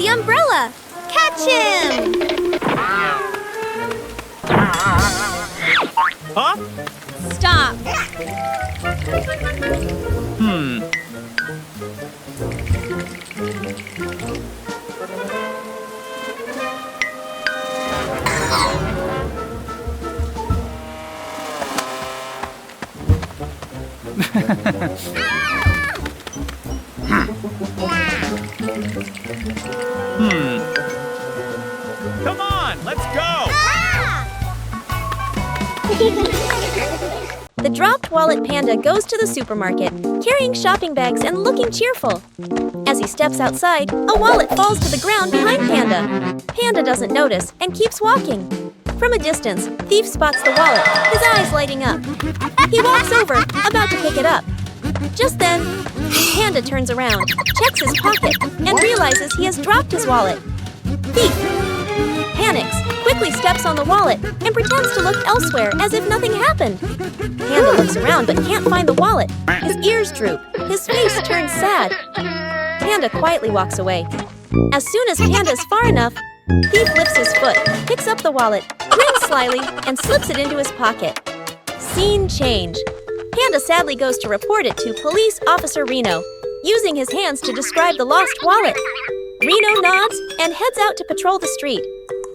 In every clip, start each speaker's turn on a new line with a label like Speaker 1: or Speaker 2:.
Speaker 1: the umbrella! Catch him!
Speaker 2: Huh?
Speaker 1: Stop!
Speaker 2: Come on, let's go!
Speaker 1: The dropped wallet Panda goes to the supermarket, carrying shopping bags and looking cheerful. As he steps outside, a wallet falls to the ground behind Panda. Panda doesn't notice and keeps walking. From a distance, Thief spots the wallet, his eyes lighting up. He walks over, about to pick it up. Just then, Panda turns around, checks his pocket, and realizes he has dropped his wallet. Thief panics, quickly steps on the wallet, and pretends to look elsewhere as if nothing happened. Panda looks around but can't find the wallet. His ears droop, his face turns sad. Panda quietly walks away. As soon as Panda is far enough, Thief lifts his foot, picks up the wallet, grins slyly, and slips it into his pocket. Scene change. Panda sadly goes to report it to Police Officer Reno, using his hands to describe the lost wallet. Reno nods and heads out to patrol the street.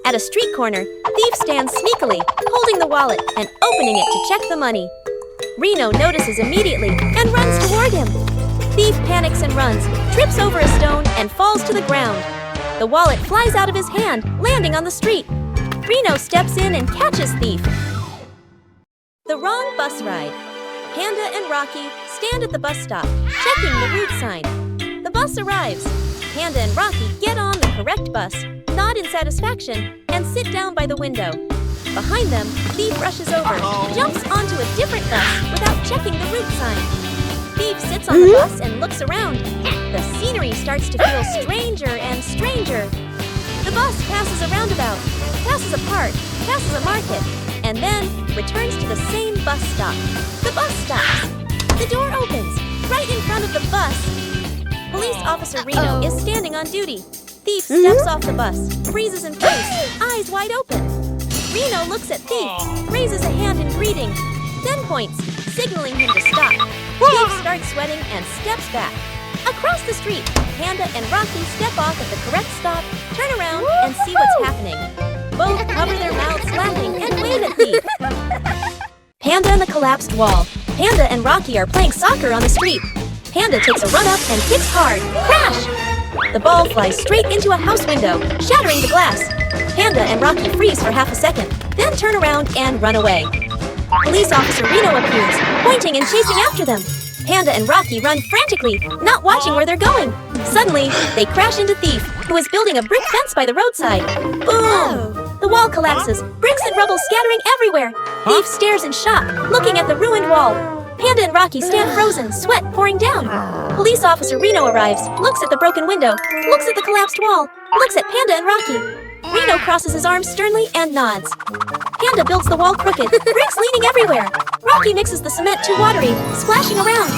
Speaker 1: At a street corner, Thief stands sneakily, holding the wallet and opening it to check the money. Reno notices immediately and runs toward him. Thief panics and runs, trips over a stone, and falls to the ground. The wallet flies out of his hand, landing on the street. Reno steps in and catches Thief. The wrong bus ride. Panda and Rocky stand at the bus stop, checking the route sign. The bus arrives. Panda and Rocky get on the correct bus, nod in satisfaction, and sit down by the window. Behind them, Thief rushes over, jumps onto a different bus without checking the route sign. Thief sits on the bus and looks around. The scenery starts to feel stranger and stranger. The bus passes a roundabout, passes a park, passes a market, and then returns to the same bus stop. The bus stops. The door opens. Right in front of the bus, Police Officer Reno is standing on duty. Thief steps off the bus, freezes in place, eyes wide open. Reno looks at Thief, raises a hand in greeting, then points, signaling him to stop. Thief starts sweating and steps back. Across the street, Panda and Rocky step off at the correct stop, turn around, and see what's happening. Both cover their mouths laughing and wave at Thief. Panda and the collapsed wall. Panda and Rocky are playing soccer on the street. Panda takes a run up and kicks hard. Crash! The ball flies straight into a house window, shattering the glass. Panda and Rocky freeze for half a second, then turn around and run away. Police Officer Reno appears, pointing and chasing after them. Panda and Rocky run frantically, not watching where they're going. Suddenly, they crash into Thief, who is building a brick fence by the roadside. Boom! The wall collapses, bricks and rubble scattering everywhere. Thief stares in shock, looking at the ruined wall. Panda and Rocky stand frozen, sweat pouring down. Police Officer Reno arrives, looks at the broken window, looks at the collapsed wall, looks at Panda and Rocky. Reno crosses his arms sternly and nods. Panda builds the wall crooked, bricks leaning everywhere. Rocky mixes the cement too watery, splashing around.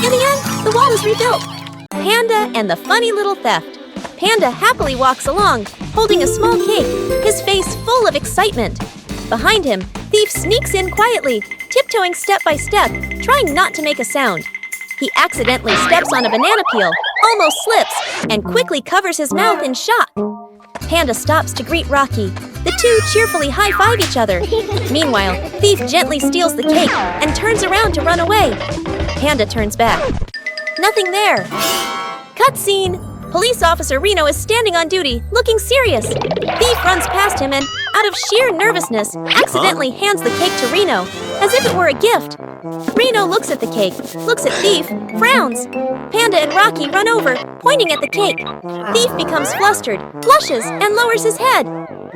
Speaker 1: In the end, the wall is rebuilt. Panda and the funny little theft. Panda happily walks along, holding a small cake, his face full of excitement. Behind him, Thief sneaks in quietly, tiptoeing step by step, trying not to make a sound. He accidentally steps on a banana peel, almost slips, and quickly covers his mouth in shock. Panda stops to greet Rocky. The two cheerfully high-five each other. Meanwhile, Thief gently steals the cake and turns around to run away. Panda turns back. Nothing there. Cutscene. Police Officer Reno is standing on duty, looking serious. Thief runs past him and, out of sheer nervousness, accidentally hands the cake to Reno, as if it were a gift. Reno looks at the cake, looks at Thief, frowns. Panda and Rocky run over, pointing at the cake. Thief becomes flustered, blushes, and lowers his head.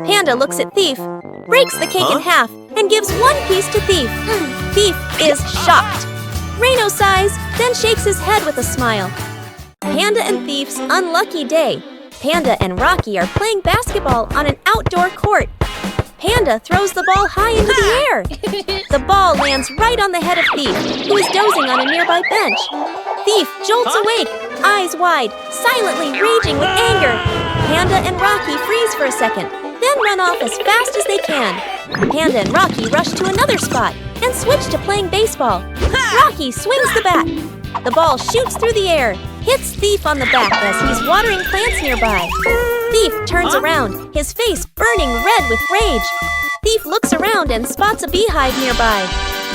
Speaker 1: Panda looks at Thief, breaks the cake in half, and gives one piece to Thief. Thief is shocked. Reno sighs, then shakes his head with a smile. Panda and Thief's unlucky day. Panda and Rocky are playing basketball on an outdoor court. Panda throws the ball high into the air. The ball lands right on the head of Thief, who is dozing on a nearby bench. Thief jolts awake, eyes wide, silently raging with anger. Panda and Rocky freeze for a second, then run off as fast as they can. Panda and Rocky rush to another spot and switch to playing baseball. Rocky swings the bat. The ball shoots through the air, hits Thief on the back as he's watering plants nearby. Thief turns around, his face burning red with rage. Thief looks around and spots a beehive nearby.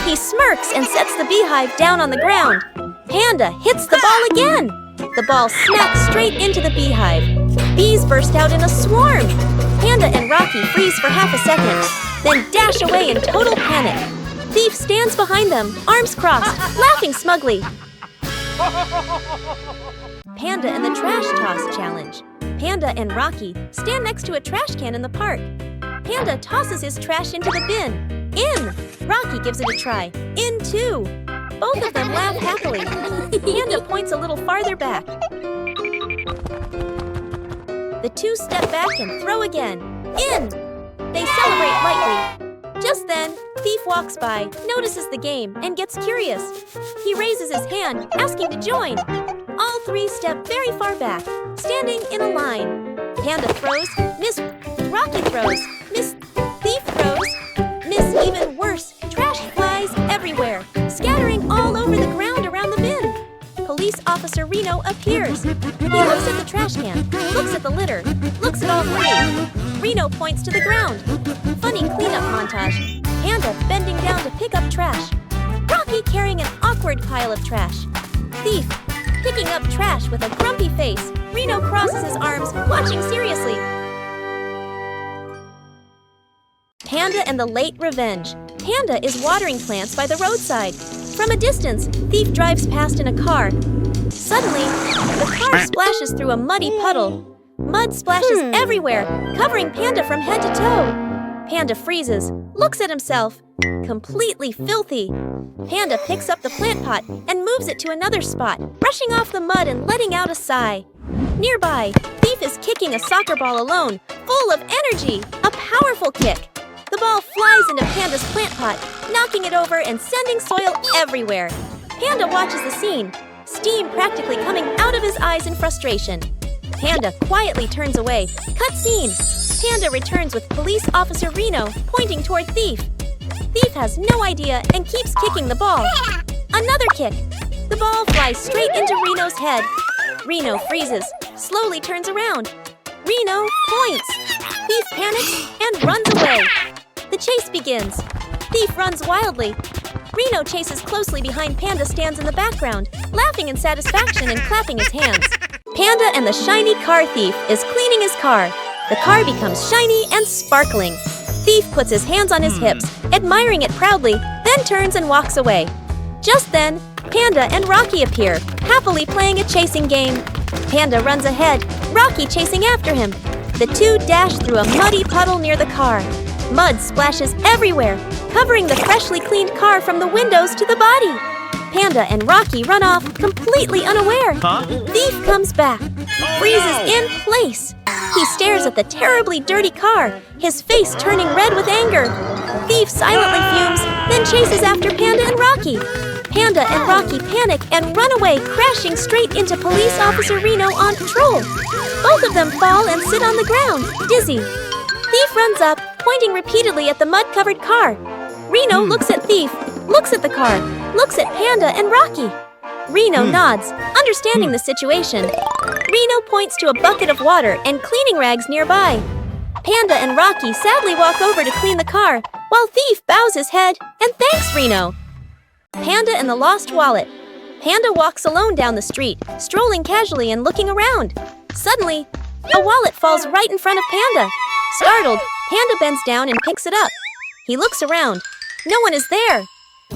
Speaker 1: He smirks and sets the beehive down on the ground. Panda hits the ball again. The ball smacks straight into the beehive. Bees burst out in a swarm. Panda and Rocky freeze for half a second, then dash away in total panic. Thief stands behind them, arms crossed, laughing smugly. Panda and the Trash Toss Challenge. Panda and Rocky stand next to a trash can in the park. Panda tosses his trash into the bin. In! Rocky gives it a try. In too! Both of them laugh happily. Panda points a little farther back. The two step back and throw again. In! They celebrate lightly. Just then, Thief walks by, notices the game, and gets curious. He raises his hand, asking to join. All three step very far back, standing in a line. Panda throws, miss. Rocky throws, miss. Thief throws, miss. Even worse, trash flies everywhere, scattering all over the ground around the bin. Police Officer Reno appears. He looks at the trash can, looks at the litter, looks at all three. Reno points to the ground. Funny cleanup montage. Panda bending down to pick up trash. Rocky carrying an awkward pile of trash. Thief picking up trash with a grumpy face. Reno crosses his arms, watching seriously. Panda and the Late Revenge. Panda is watering plants by the roadside. From a distance, Thief drives past in a car. Suddenly, the car splashes through a muddy puddle. Mud splashes everywhere, covering Panda from head to toe. Panda freezes, looks at himself, completely filthy. Panda picks up the plant pot and moves it to another spot, brushing off the mud and letting out a sigh. Nearby, Thief is kicking a soccer ball alone, full of energy, a powerful kick. The ball flies into Panda's plant pot, knocking it over and sending soil everywhere. Panda watches the scene, steam practically coming out of his eyes in frustration. Panda quietly turns away. Cut scene. Panda returns with Police Officer Reno pointing toward Thief. Thief has no idea and keeps kicking the ball. Another kick. The ball flies straight into Reno's head. Reno freezes, slowly turns around. Reno points. Thief panics and runs away. The chase begins. Thief runs wildly. Reno chases closely behind. Panda stands in the background, laughing in satisfaction and clapping his hands. Panda and the shiny car thief is cleaning his car. The car becomes shiny and sparkling. Thief puts his hands on his hips, admiring it proudly, then turns and walks away. Just then, Panda and Rocky appear, happily playing a chasing game. Panda runs ahead, Rocky chasing after him. The two dash through a muddy puddle near the car. Mud splashes everywhere, covering the freshly cleaned car from the windows to the body. Panda and Rocky run off, completely unaware. Thief comes back, freezes in place. He stares at the terribly dirty car, his face turning red with anger. Thief silently fumes, then chases after Panda and Rocky. Panda and Rocky panic and run away, crashing straight into Police Officer Reno on patrol. Both of them fall and sit on the ground, dizzy. Thief runs up, pointing repeatedly at the mud-covered car. Reno looks at Thief, looks at the car, looks at Panda and Rocky. Reno nods, understanding the situation. Reno points to a bucket of water and cleaning rags nearby. Panda and Rocky sadly walk over to clean the car, while Thief bows his head and thanks Reno. Panda and the Lost Wallet. Panda walks alone down the street, strolling casually and looking around. Suddenly, a wallet falls right in front of Panda. Startled, Panda bends down and picks it up. He looks around. No one is there.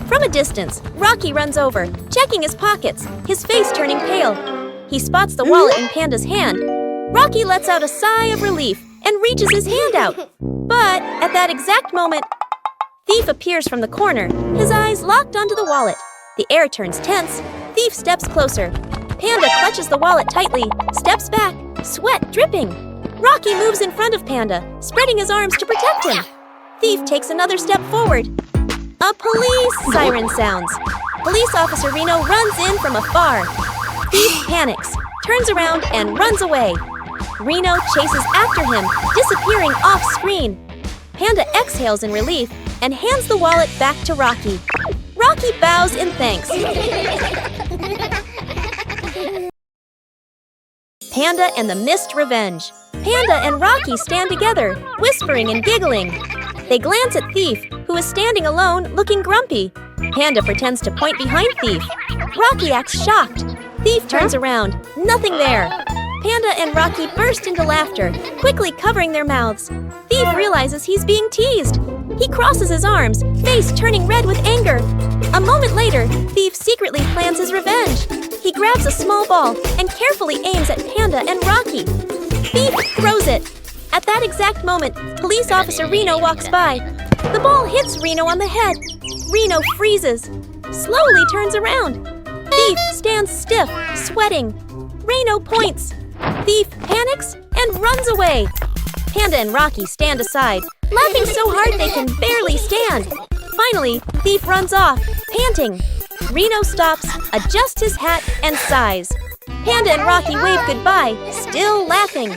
Speaker 1: From a distance, Rocky runs over, checking his pockets, his face turning pale. He spots the wallet in Panda's hand. Rocky lets out a sigh of relief and reaches his hand out. But at that exact moment, Thief appears from the corner, his eyes locked onto the wallet. The air turns tense. Thief steps closer. Panda clutches the wallet tightly, steps back, sweat dripping. Rocky moves in front of Panda, spreading his arms to protect him. Thief takes another step forward. A police siren sounds. Police Officer Reno runs in from afar. Thief panics, turns around, and runs away. Reno chases after him, disappearing off screen. Panda exhales in relief and hands the wallet back to Rocky. Rocky bows in thanks. Panda and the Missed Revenge. Panda and Rocky stand together, whispering and giggling. They glance at Thief, who is standing alone, looking grumpy. Panda pretends to point behind Thief. Rocky acts shocked. Thief turns around. Nothing there. Panda and Rocky burst into laughter, quickly covering their mouths. Thief realizes he's being teased. He crosses his arms, face turning red with anger. A moment later, Thief secretly plans his revenge. He grabs a small ball and carefully aims at Panda and Rocky. Thief throws it. At that exact moment, Police Officer Reno walks by. The ball hits Reno on the head. Reno freezes, slowly turns around. Thief stands stiff, sweating. Reno points. Thief panics and runs away. Panda and Rocky stand aside, laughing so hard they can barely stand. Finally, Thief runs off, panting. Reno stops, adjusts his hat, and sighs. Panda and Rocky wave goodbye, still laughing.